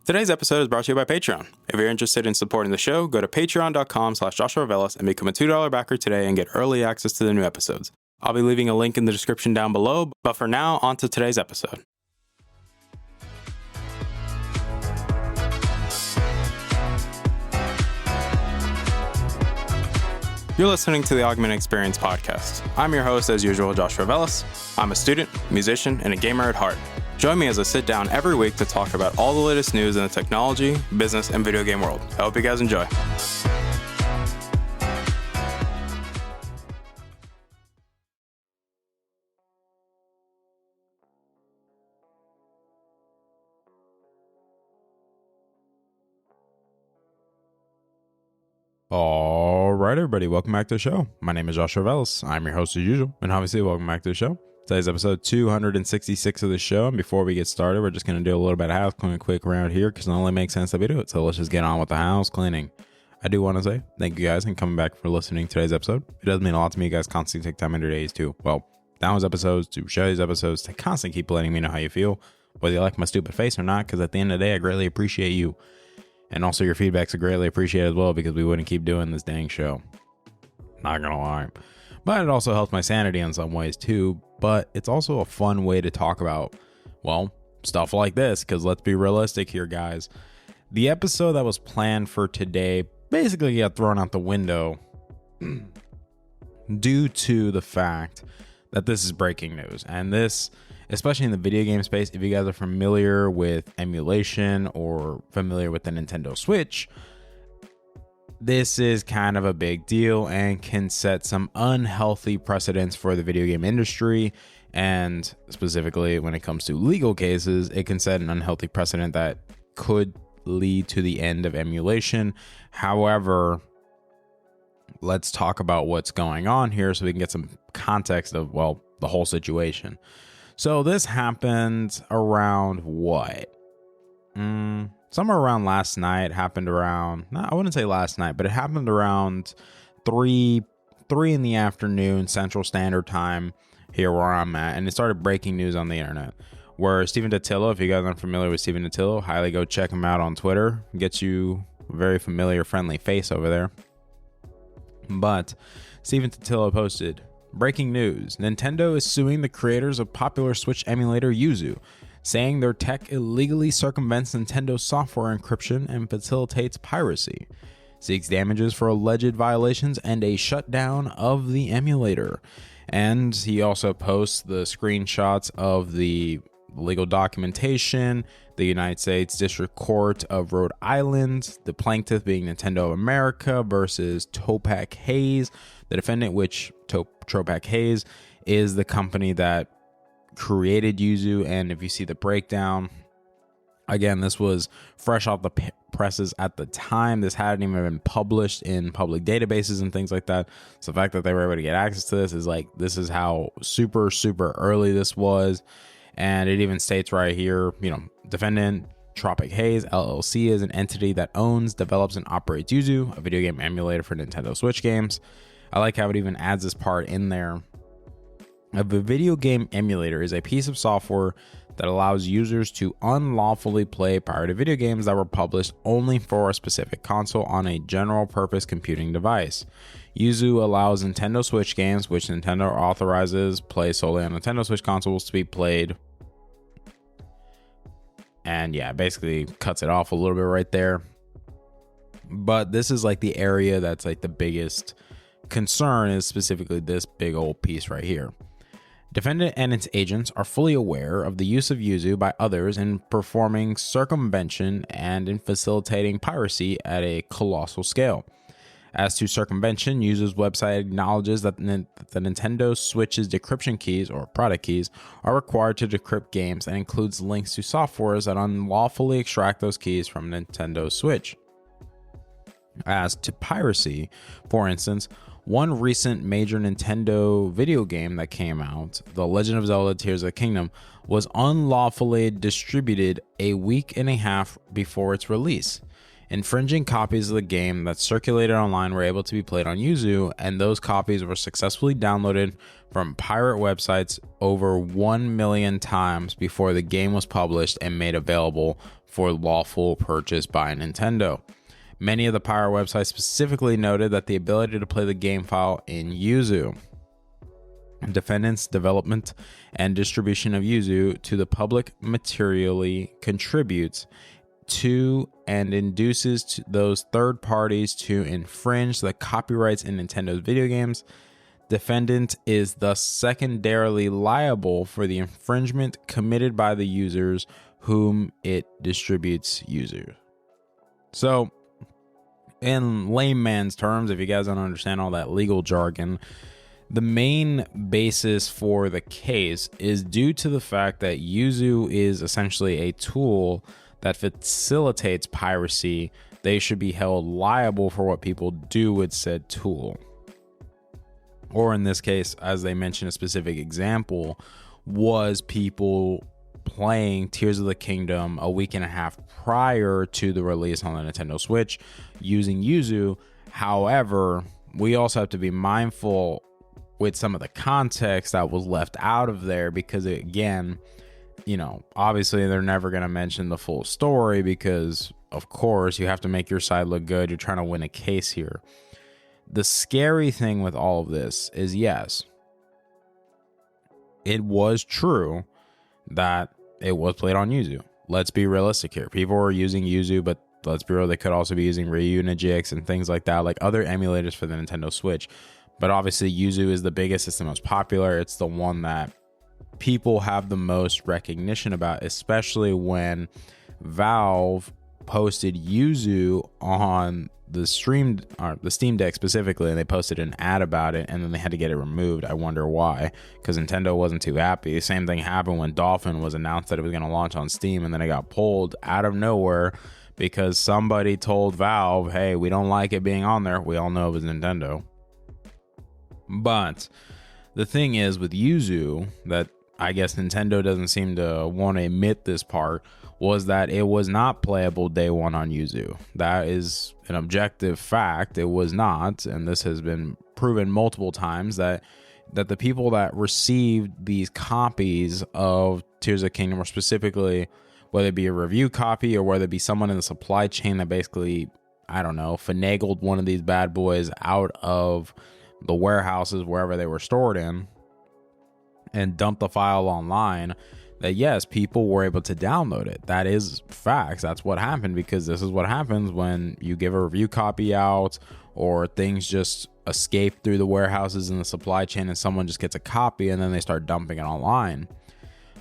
Today's episode is brought to you by Patreon. If you're interested in supporting the show, go to patreon.com/JoshuaVelas and become a $2 backer today and get early access to the new episodes. I'll be leaving a link in the description down below, but for now, on to today's episode. You're listening to the Augmented Experience podcast. I'm your host, as usual, Joshua Velas. I'm a student, musician, and a gamer at heart. Join me as I sit down every week to talk about all the latest news in the technology, business, and video game world. I hope you guys enjoy. All right, everybody, welcome back to the show. My name is Joshua Velas. I'm your host as usual, and obviously, welcome back to the show. Today's episode 266 of the show, and before we get started, we're just going to do a little bit of house cleaning quick around here because it only makes sense that we do it. So let's just get on with the house cleaning. I do want to say thank you guys and coming back for listening to today's episode. It does mean a lot to me. You guys constantly take time in your days to, download episodes, to share these episodes, to constantly keep letting me know how you feel, whether you like my stupid face or not, because at the end of the day, I greatly appreciate you. And also your feedbacks are greatly appreciated as well because we wouldn't keep doing this dang show. Not gonna lie. But it also helps my sanity in some ways too. But it's also a fun way to talk about, stuff like this. Because let's be realistic here, guys. The episode that was planned for today basically got thrown out the window due to the fact that this is breaking news. And this, especially in the video game space, if you guys are familiar with emulation or familiar with the Nintendo Switch, this is kind of a big deal and can set some unhealthy precedents for the video game industry. And specifically when it comes to legal cases, it can set an unhealthy precedent that could lead to the end of emulation. However, let's talk about what's going on here so we can get some context of, the whole situation. So this happened around what? Somewhere around last night. Happened around, I wouldn't say last night, but it happened around 3 in the afternoon Central Standard Time here where I'm at. And it started breaking news on the internet where Stephen Totilo, if you guys aren't familiar with Stephen Totilo, highly go check him out on Twitter. Gets you a very familiar, friendly face over there. But Stephen Totilo posted, breaking news, Nintendo is suing the creators of popular Switch emulator YUZU, saying their tech illegally circumvents Nintendo software encryption and facilitates piracy, seeks damages for alleged violations and a shutdown of the emulator. And he also posts the screenshots of the legal documentation, the United States District Court of Rhode Island, the plaintiff being Nintendo of America versus Topak Hayes, the defendant, which Topak Hayes is the company that created YUZU. And if you see the breakdown, again, this was fresh off the presses at the time. This hadn't even been published in public databases and things like that. So the fact that they were able to get access to this is this is how super, super early this was. And it even states right here, defendant Tropic Haze LLC is an entity that owns, develops, and operates YUZU, a video game emulator for Nintendo Switch games. I like how it even adds this part in there. A video game emulator is a piece of software that allows users to unlawfully play pirated video games that were published only for a specific console on a general purpose computing device. YUZU allows Nintendo Switch games, which Nintendo authorizes play solely on Nintendo Switch consoles, to be played. And yeah, basically cuts it off a little bit right there. But this is the area that's the biggest concern, is specifically this big old piece right here. Defendant and its agents are fully aware of the use of YUZU by others in performing circumvention and in facilitating piracy at a colossal scale. As to circumvention, YUZU's website acknowledges that the Nintendo Switch's decryption keys, or product keys, are required to decrypt games and includes links to softwares that unlawfully extract those keys from Nintendo Switch. As to piracy, for instance, one recent major Nintendo video game that came out, The Legend of Zelda Tears of the Kingdom, was unlawfully distributed a week and a half before its release. Infringing copies of the game that circulated online were able to be played on YUZU, and those copies were successfully downloaded from pirate websites over 1 million times before the game was published and made available for lawful purchase by Nintendo. Many of the pirate websites specifically noted that the ability to play the game file in YUZU. Defendants' development and distribution of YUZU to the public materially contributes to and induces those third parties to infringe the copyrights in Nintendo's video games. Defendant is thus secondarily liable for the infringement committed by the users whom it distributes YUZU. So, in layman's terms, if you guys don't understand all that legal jargon, the main basis for the case is due to the fact that YUZU is essentially a tool that facilitates piracy. They should be held liable for what people do with said tool. Or in this case, as they mentioned, a specific example was people playing Tears of the Kingdom a week and a half prior to the release on the Nintendo Switch using YUZU. However, we also have to be mindful with some of the context that was left out of there, because again, obviously they're never going to mention the full story because, of course, you have to make your side look good. You're trying to win a case here. The scary thing with all of this is, yes, it was true that it was played on YUZU. Let's be realistic here. People were using YUZU, but let's be real, they could also be using Ryu Najix and things like that, like other emulators for the Nintendo Switch. But obviously YUZU is the biggest, it's the most popular, it's the one that people have the most recognition about, especially when Valve posted YUZU on the Steam Deck specifically, and they posted an ad about it, and then they had to get it removed. I wonder why, because Nintendo wasn't too happy. Same thing happened when Dolphin was announced that it was going to launch on Steam, and then it got pulled out of nowhere because somebody told Valve, hey, we don't like it being on there. We all know it was Nintendo. But the thing is with YUZU, that I guess Nintendo doesn't seem to want to admit this part, was that it was not playable day one on YUZU. That is an objective fact. It was not, and this has been proven multiple times that the people that received these copies of Tears of the Kingdom, or specifically whether it be a review copy or whether it be someone in the supply chain that basically, I don't know, finagled one of these bad boys out of the warehouses wherever they were stored in and dumped the file online, that yes, people were able to download it. That is facts. That's what happened, because this is what happens when you give a review copy out, or things just escape through the warehouses in the supply chain and someone just gets a copy and then they start dumping it online.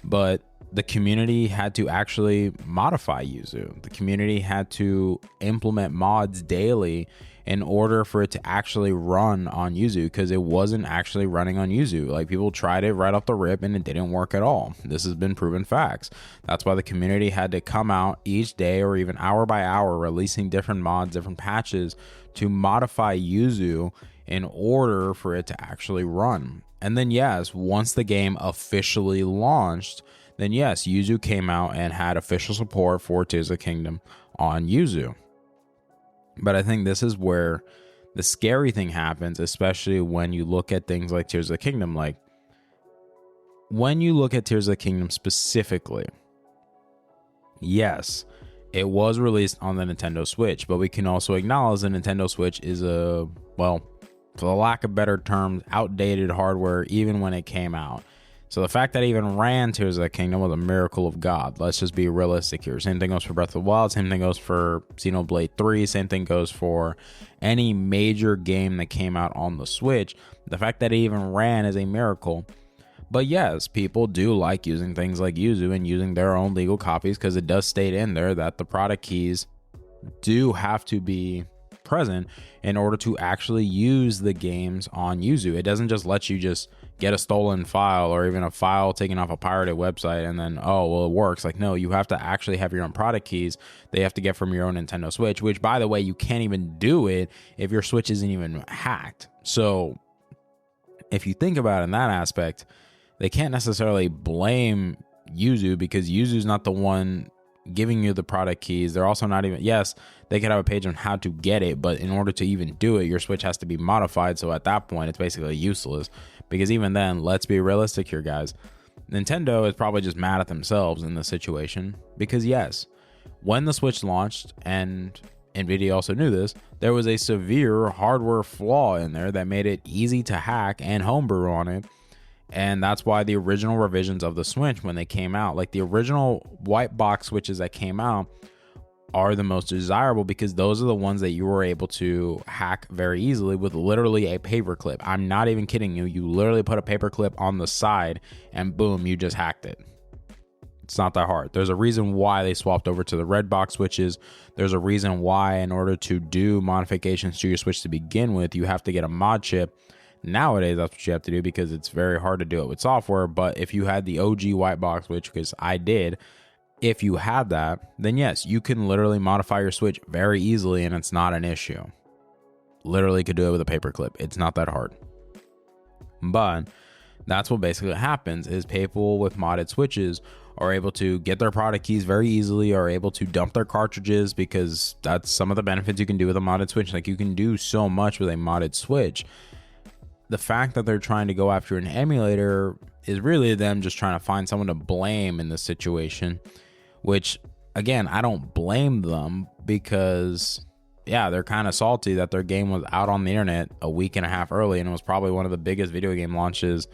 But the community had to actually modify YUZU. The community had to implement mods daily in order for it to actually run on YUZU, because it wasn't actually running on YUZU. Like, people tried it right off the rip and it didn't work at all. This has been proven facts. That's why the community had to come out each day or even hour by hour releasing different mods, different patches to modify YUZU in order for it to actually run. And then yes, once the game officially launched, then yes, YUZU came out and had official support for Tears of the Kingdom on YUZU. But I think this is where the scary thing happens, especially when you look at things like Tears of the Kingdom. Like, when you look at Tears of the Kingdom specifically, yes, it was released on the Nintendo Switch, but we can also acknowledge the Nintendo Switch is a, well, for the lack of better terms, outdated hardware even when it came out. So the fact that it even ran Tears of the Kingdom was a miracle of God. Let's just be realistic here. Same thing goes for Breath of the Wild. Same thing goes for Xenoblade 3. Same thing goes for any major game that came out on the Switch. The fact that it even ran is a miracle. But yes, people do like using things like YUZU and using their own legal copies, because it does state in there that the product keys do have to be present in order to actually use the games on YUZU. It doesn't just let you just get a stolen file or even a file taken off a pirated website and then, oh, well, it works. Like, no, you have to actually have your own product keys. They have to get from your own Nintendo Switch, which, by the way, you can't even do it if your Switch isn't even hacked. So if you think about it in that aspect, they can't necessarily blame YUZU, because YUZU's not the one giving you the product keys. They're also not even, yes, they could have a page on how to get it, but in order to even do it, your Switch has to be modified. So at that point, it's basically useless, because even then, let's be realistic here, guys. Nintendo is probably just mad at themselves in this situation, because yes, When the Switch launched, and Nvidia also knew this, there was a severe hardware flaw in there that made it easy to hack and homebrew on it. And that's why the original revisions of the Switch, when they came out, like the original white box Switches that came out, are the most desirable because those are the ones that you were able to hack very easily with literally a paperclip. I'm not even kidding you. You literally put a paperclip on the side and boom, you just hacked it. It's not that hard. There's a reason why they swapped over to the red box Switches. There's a reason why, in order to do modifications to your Switch to begin with, you have to get a mod chip. Nowadays, that's what you have to do because it's very hard to do it with software. But if you had the OG white box, which because I did, if you had that, then yes, you can literally modify your Switch very easily and it's not an issue. Literally could do it with a paperclip. It's not that hard. But that's what basically happens is people with modded Switches are able to get their product keys very easily, are able to dump their cartridges because that's some of the benefits you can do with a modded Switch. Like you can do so much with a modded Switch. The fact that they're trying to go after an emulator is really them just trying to find someone to blame in this situation, which again, I don't blame them because yeah, they're kind of salty that their game was out on the internet a week and a half early and it was probably one of the biggest video game launches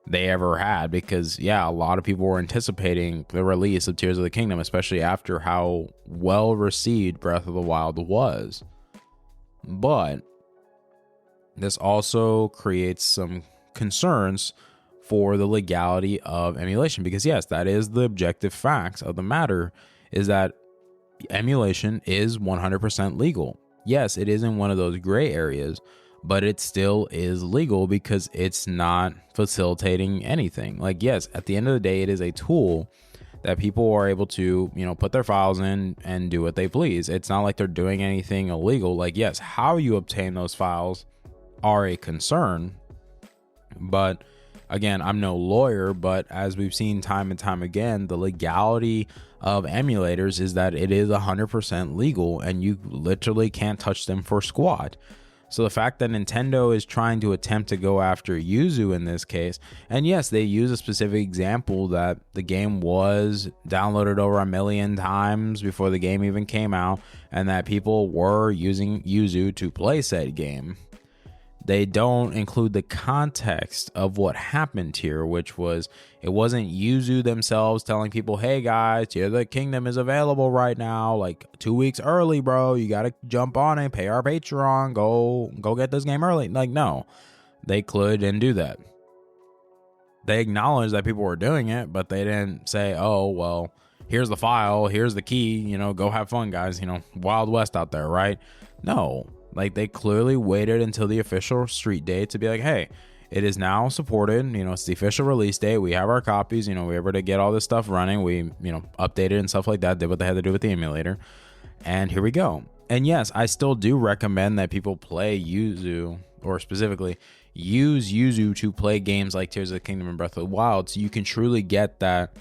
they ever had because yeah, a lot of people were anticipating the release of Tears of the Kingdom, especially after how well received Breath of the Wild was. But this also creates some concerns for the legality of emulation because yes, that is the objective facts of the matter, is that emulation is 100% legal. Yes, it is in one of those gray areas, but it still is legal because it's not facilitating anything. Like yes, at the end of the day, it is a tool that people are able to, put their files in and do what they please. It's not like they're doing anything illegal. Like yes, how you obtain those files are a concern, but again, I'm no lawyer, but as we've seen time and time again, the legality of emulators is that it is 100% legal and you literally can't touch them for squat. So the fact that Nintendo is trying to attempt to go after Yuzu in this case, and yes, they use a specific example that the game was downloaded over 1 million times before the game even came out, and that people were using Yuzu to play said game. They don't include the context of what happened here, which was it wasn't Yuzu themselves telling people, hey guys, Tears of the Kingdom is available right now, like 2 weeks early, bro. You got to jump on it, pay our Patreon, go get this game early. Like, no, they clearly didn't do that. They acknowledged that people were doing it, but they didn't say, oh, well, here's the file, here's the key, go have fun, guys, Wild West out there, right? No. Like they clearly waited until the official street date to be like, hey, it is now supported. It's the official release date. We have our copies. We were able to get all this stuff running. We, updated and stuff like that, did what they had to do with the emulator. And here we go. And yes, I still do recommend that people play Yuzu, or specifically use Yuzu to play games like Tears of the Kingdom and Breath of the Wild, so you can truly get that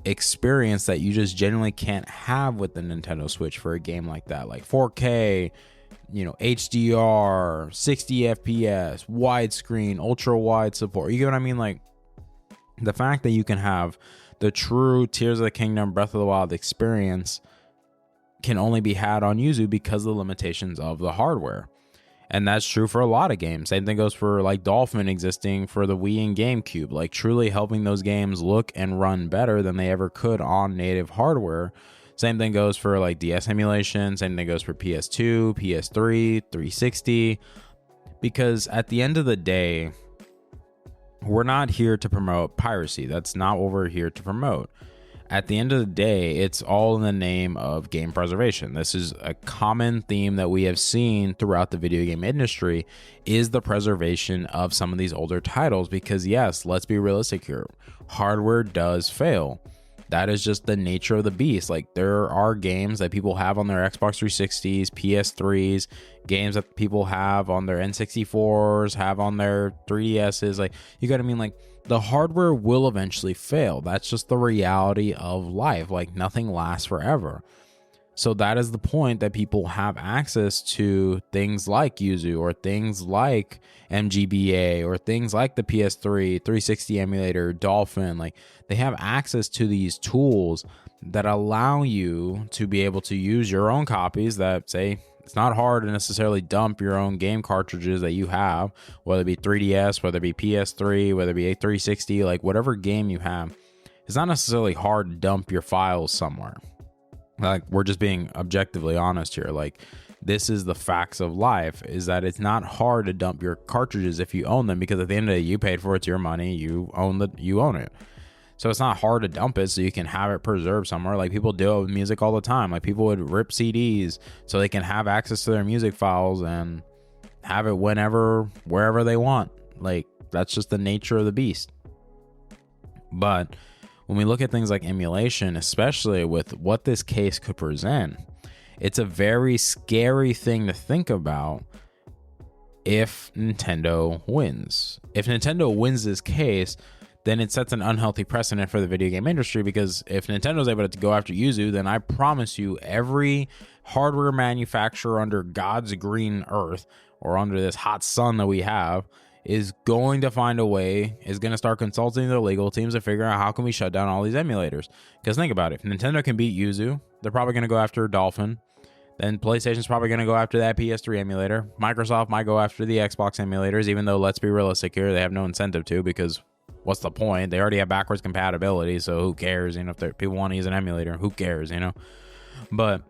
experience that you just genuinely can't have with the Nintendo Switch for a game like that, like 4K, HDR, 60 FPS, widescreen, ultra wide support. You get what I mean? Like the fact that you can have the true Tears of the Kingdom, Breath of the Wild experience can only be had on Yuzu because of the limitations of the hardware. And that's true for a lot of games. Same thing goes for like Dolphin existing for the Wii and GameCube, like truly helping those games look and run better than they ever could on native hardware. Same thing goes for like DS emulation. Same thing goes for PS2, PS3, 360. Because at the end of the day, we're not here to promote piracy. That's not what we're here to promote. At the end of the day, it's all in the name of game preservation. This is a common theme that we have seen throughout the video game industry, is the preservation of some of these older titles. Because yes, let's be realistic here. Hardware does fail. That is just the nature of the beast. Like there are games that people have on their Xbox 360s, PS3s, games that people have on their N64s, have on their 3DSs. Like, you got to mean, like, the hardware will eventually fail. That's just the reality of life. Like, nothing lasts forever. So that is the point that people have access to things like Yuzu or things like MGBA or things like the PS3, 360 emulator, Dolphin. Like, they have access to these tools that allow you to be able to use your own copies that say it's not hard to necessarily dump your own game cartridges that you have, whether it be 3DS, whether it be PS3, whether it be a 360, like whatever game you have. It's not necessarily hard to dump your files somewhere. Like, we're just being objectively honest here. Like, this is the facts of life, is that it's not hard to dump your cartridges if you own them, because at the end of the day, you paid for it, it's your money, you own it. So it's not hard to dump it so you can have it preserved somewhere. Like, people do it with music all the time. Like, people would rip CDs so they can have access to their music files and have it whenever, wherever they want. Like, that's just the nature of the beast. But when we look at things like emulation, especially with what this case could present, it's a very scary thing to think about if Nintendo wins. If Nintendo wins this case, then it sets an unhealthy precedent for the video game industry, because if Nintendo's able to go after Yuzu, then I promise you every hardware manufacturer under God's green earth, or under this hot sun that we have, is going to find a way, is going to start consulting their legal teams to figure out how can we shut down all these emulators. Because think about it, if Nintendo can beat Yuzu, they're probably going to go after Dolphin. Then PlayStation's probably going to go after that PS3 emulator. Microsoft might go after the Xbox emulators, even though, let's be realistic here, they have no incentive to, because what's the point? They already have backwards compatibility, so who cares? You know, if people want to use an emulator, who cares, you know? But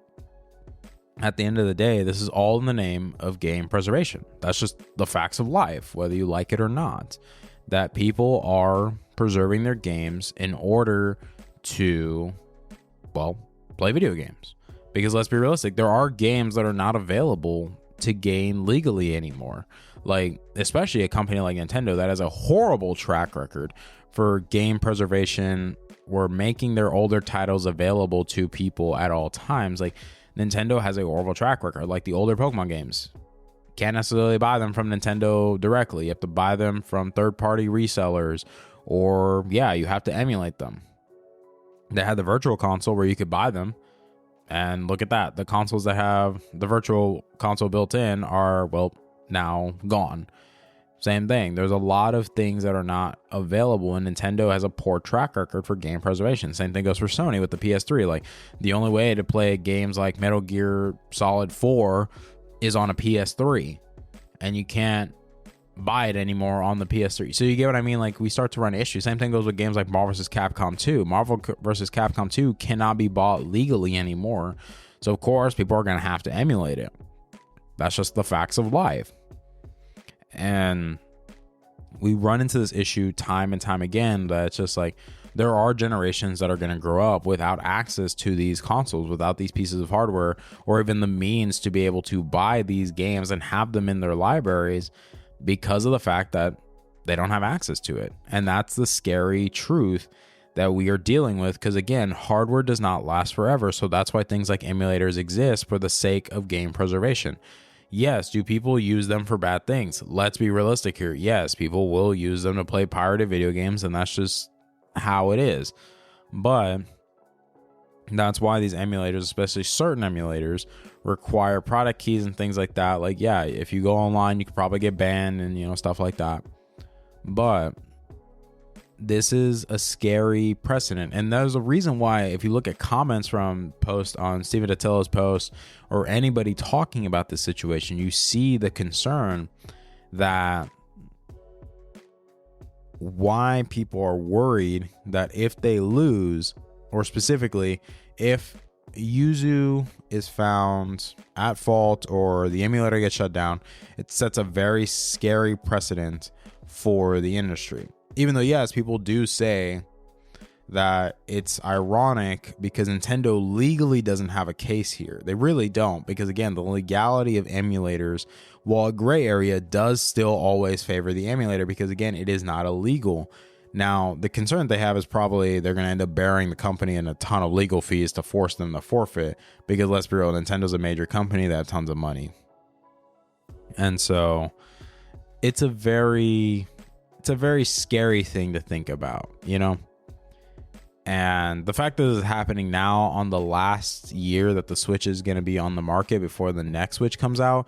at the end of the day, this is all in the name of game preservation. That's just the facts of life, whether you like it or not. That people are preserving their games in order to, well, play video games. Because let's be realistic, there are games that are not available to gain legally anymore. Like, especially a company like Nintendo that has a horrible track record for game preservation. We're making their older titles available to people at all times. Like, Nintendo has a horrible track record. Like the older Pokemon games, can't necessarily buy them from Nintendo directly. You have to buy them from third-party resellers, or you have to emulate them. They had the Virtual Console where you could buy them, and look at that. The consoles that have the Virtual Console built in are, well, now gone. Same thing. There's a lot of things that are not available, and Nintendo has a poor track record for game preservation. Same thing goes for Sony with the PS3. Like, the only way to play games like Metal Gear Solid 4 is on a PS3, and you can't buy it anymore on the PS3. So you get what I mean? Like, we start to run issues. Same thing goes with games like Marvel vs. Capcom 2. Marvel vs. Capcom 2 cannot be bought legally anymore. So, of course, people are going to have to emulate it. That's just the facts of life. And we run into this issue time and time again, that it's just like, there are generations that are going to grow up without access to these consoles, without these pieces of hardware, or even the means to be able to buy these games and have them in their libraries, because of the fact that they don't have access to it. And that's the scary truth that we are dealing with, because again, hardware does not last forever. So that's why things like emulators exist, for the sake of game preservation. Yes, do people use them for bad things? Let's be realistic here. Yes, people will use them to play pirated video games, and that's just how it is. But that's why these emulators, especially certain emulators, require product keys and things like that. Like, if you go online, you could probably get banned and, you know, stuff like that. But this is a scary precedent. And there's a reason why, if you look at comments from posts on Stephen Attila's post, or anybody talking about this situation, you see the concern that why people are worried that if they lose, or specifically if Yuzu is found at fault or the emulator gets shut down, it sets a very scary precedent for the industry. Even though, yes, people do say that it's ironic because Nintendo legally doesn't have a case here. They really don't, because again, the legality of emulators, while a gray area, does still always favor the emulator, because again, it is not illegal. Now, the concern they have is probably they're going to end up bearing the company in a ton of legal fees to force them to forfeit, because let's be real, Nintendo's a major company that has tons of money. And so it's a very scary thing to think about, you know? And the fact that this is happening now on the last year that the Switch is going to be on the market before the next Switch comes out,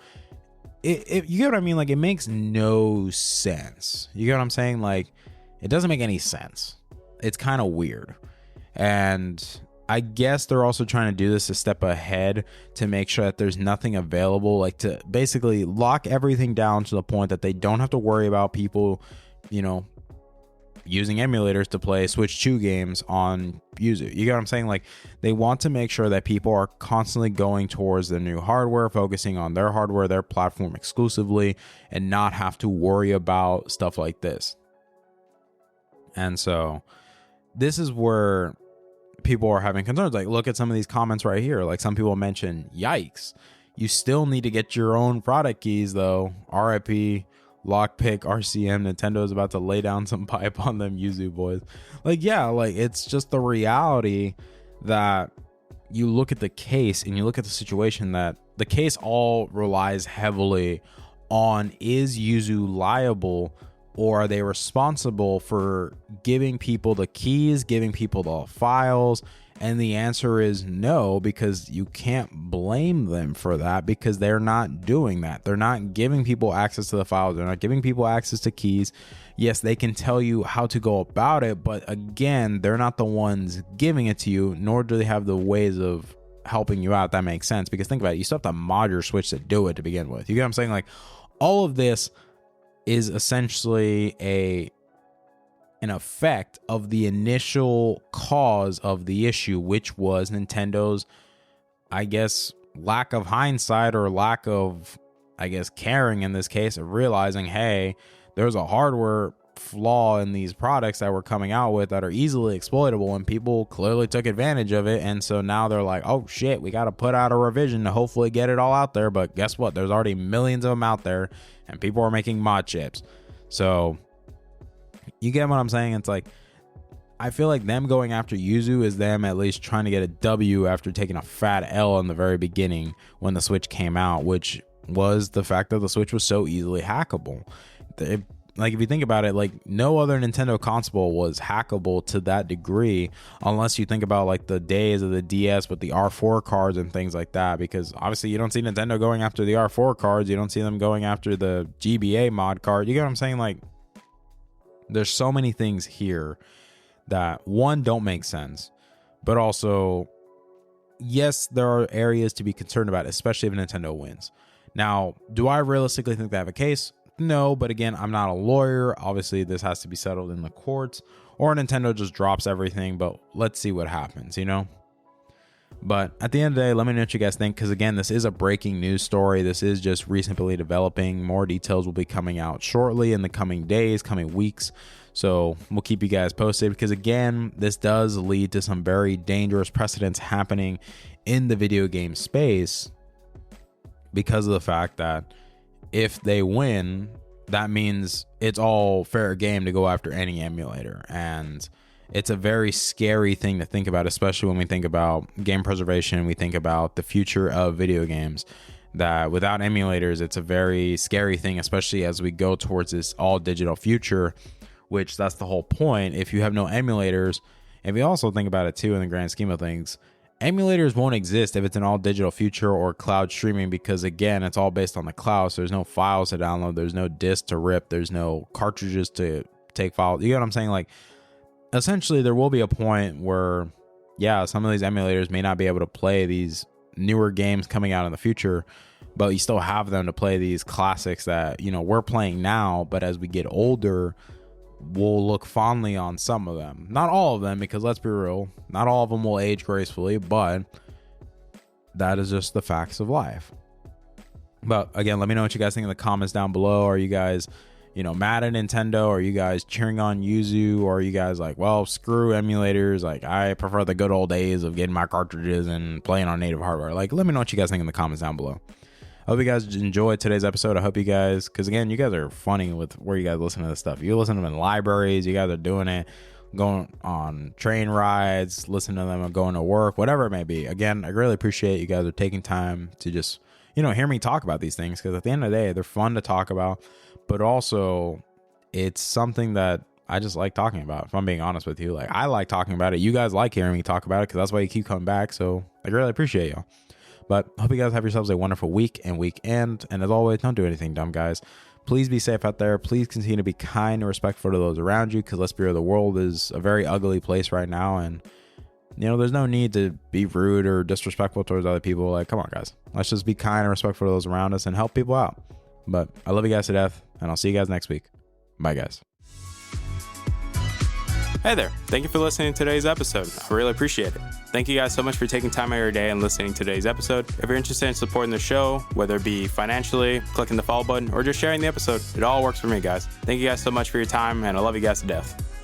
you get what I mean? Like, it makes no sense. You get what I'm saying? Like, it doesn't make any sense. It's kind of weird. And I guess they're also trying to do this a step ahead to make sure that there's nothing available, like to basically lock everything down to the point that they don't have to worry about people, you know, using emulators to play Switch 2 games on YUZU. You get what I'm saying? Like, they want to make sure that people are constantly going towards the new hardware, focusing on their hardware, their platform exclusively, and not have to worry about stuff like this. And so this is where people are having concerns. Like, look at some of these comments right here. Like, some people mention, yikes, you still need to get your own product keys though. RIP Lockpick RCM. Nintendo is about to lay down some pipe on them YUZU boys. Like, yeah, like, it's just the reality that you look at the case and you look at the situation, that the case all relies heavily on, is YUZU liable, or are they responsible for giving people the keys, giving people the files? And the answer is no, because you can't blame them for that, because they're not doing that. They're not giving people access to the files. They're not giving people access to keys. Yes, they can tell you how to go about it, but again, they're not the ones giving it to you, nor do they have the ways of helping you out. That makes sense, because think about it. You still have to mod your Switch to do it to begin with. You get what I'm saying? Like, all of this is essentially an effect of the initial cause of the issue, which was Nintendo's, I guess, lack of hindsight, or lack of, I guess, caring in this case, of realizing, hey, there's a hardware flaw in these products that we're coming out with that are easily exploitable, and people clearly took advantage of it. And so now they're like, oh shit, we got to put out a revision to hopefully get it all out there. But guess what? There's already millions of them out there, and people are making mod chips. So you get what I'm saying? It's like, I feel like them going after YUZU is them at least trying to get a W after taking a fat L in the very beginning when the Switch came out, which was the fact that the Switch was so easily hackable. Like, if you think about it, like, no other Nintendo console was hackable to that degree, unless you think about like the days of the DS with the R4 cards and things like that, because obviously you don't see Nintendo going after the R4 cards. You don't see them going after the GBA mod card. You get what I'm saying? Like, there's so many things here that, one, don't make sense, but also, yes, there are areas to be concerned about, especially if Nintendo wins. Now, do I realistically think they have a case? No, but again, I'm not a lawyer. Obviously, this has to be settled in the courts, or Nintendo just drops everything, but let's see what happens, you know? But at the end of the day, let me know what you guys think, because again, this is a breaking news story. This is just recently developing. More details will be coming out shortly in the coming days, coming weeks. So we'll keep you guys posted, because again, this does lead to some very dangerous precedents happening in the video game space, because of the fact that if they win, that means it's all fair game to go after any emulator. And it's a very scary thing to think about, especially when we think about game preservation. We think about the future of video games, that without emulators, it's a very scary thing, especially as we go towards this all digital future, which that's the whole point. If you have no emulators, and we also think about it too, in the grand scheme of things, emulators won't exist if it's an all digital future or cloud streaming, because again, it's all based on the cloud. So there's no files to download. There's no disc to rip. There's no cartridges to take files. You know what I'm saying? Like, essentially, there will be a point where, yeah, some of these emulators may not be able to play these newer games coming out in the future, but you still have them to play these classics that, you know, we're playing now. But as we get older, we'll look fondly on some of them. Not all of them, because let's be real, not all of them will age gracefully, but that is just the facts of life. But again, let me know what you guys think in the comments down below. Are you guys, you know, mad at Nintendo? Are you guys cheering on YUZU? Or are you guys like, well, screw emulators, like, I prefer the good old days of getting my cartridges and playing on native hardware? Like, let me know what you guys think in the comments down below. I hope you guys enjoyed today's episode. I hope you guys, because again, you guys are funny with where you guys listen to this stuff. You listen to them in libraries. You guys are doing it, going on train rides, listening to them and going to work, whatever it may be. Again, I really appreciate you guys are taking time to just, you know, hear me talk about these things, because at the end of the day, they're fun to talk about, but also it's something that I just like talking about. If I'm being honest with you, like I like talking about it. You guys like hearing me talk about it because that's why you keep coming back. So I really appreciate y'all. But hope you guys have yourselves a wonderful week and weekend. And as always, don't do anything dumb, guys. Please be safe out there. Please continue to be kind and respectful to those around you, because let's be real, the world is a very ugly place right now. And, you know, there's no need to be rude or disrespectful towards other people. Like, come on, guys. Let's just be kind and respectful to those around us and help people out. But I love you guys to death, and I'll see you guys next week. Bye, guys. Hey there. Thank you for listening to today's episode. I really appreciate it. Thank you guys so much for taking time out of your day and listening to today's episode. If you're interested in supporting the show, whether it be financially, clicking the follow button, or just sharing the episode, it all works for me, guys. Thank you guys so much for your time, and I love you guys to death.